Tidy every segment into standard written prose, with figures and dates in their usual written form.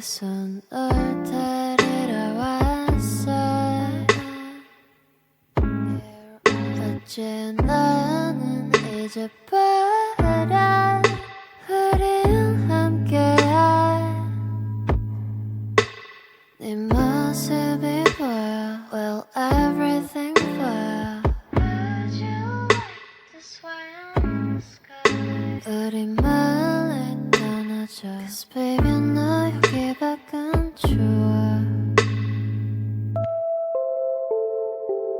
속에서 널 데리러 왔어. 어제 나는 잊어버려 우린 함께한 네 모습이 보여. Well, everything 보여. Would you like to swim in the sky? 우리 멀리 떠나자. Cause baby 너 여기 밖은 좋아.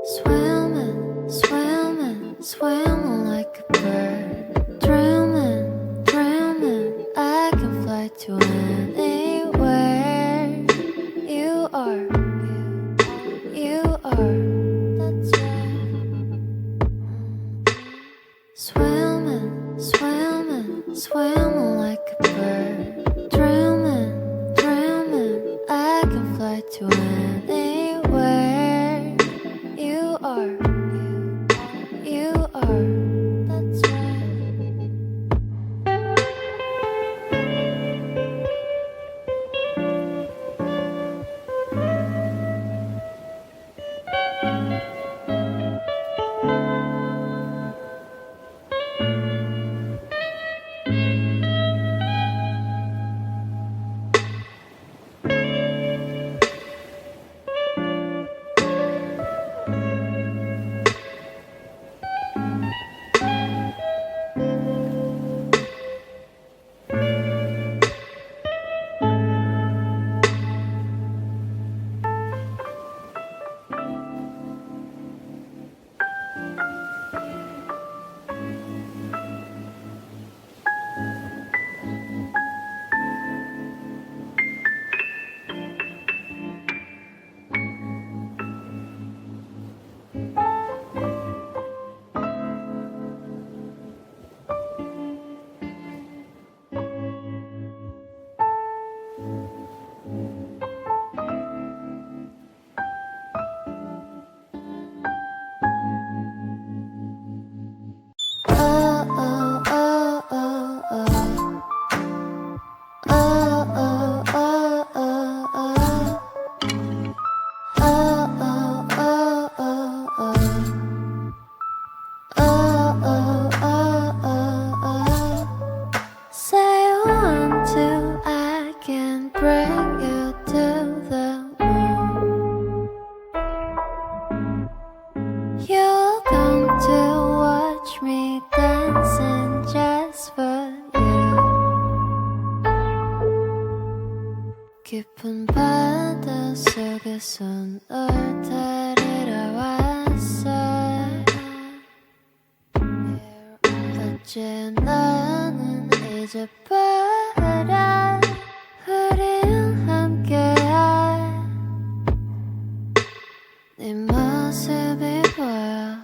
Swimming, swimming, swimming like a bird. Dreaming, dreaming, I can fly to anywhere. You are, you are, that's right. Swimming, swimming, swimming like a bird. Dreaming, dreaming, I can fly to anywhere. You are, you are, that's right. Say you want to, I can bring you to the moon. You'll come to watch me dancing just for you. 깊은 바다 속에서 널 데리러 왔어. 어제 나는 잊어버려 우린 함께한 네 모습이 보여.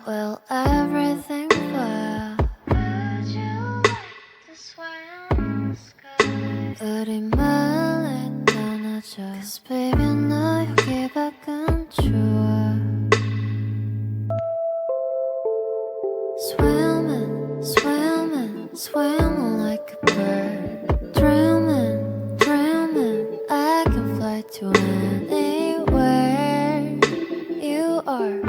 Well, everything 보여. Would you like to swim in the sky? 우리 멀리 떠나자. Cause baby 너 여기 밖은 좋아. Swimming, swimming, swimming like a bird. Dreaming, dreaming, I can fly to anywhere. You are.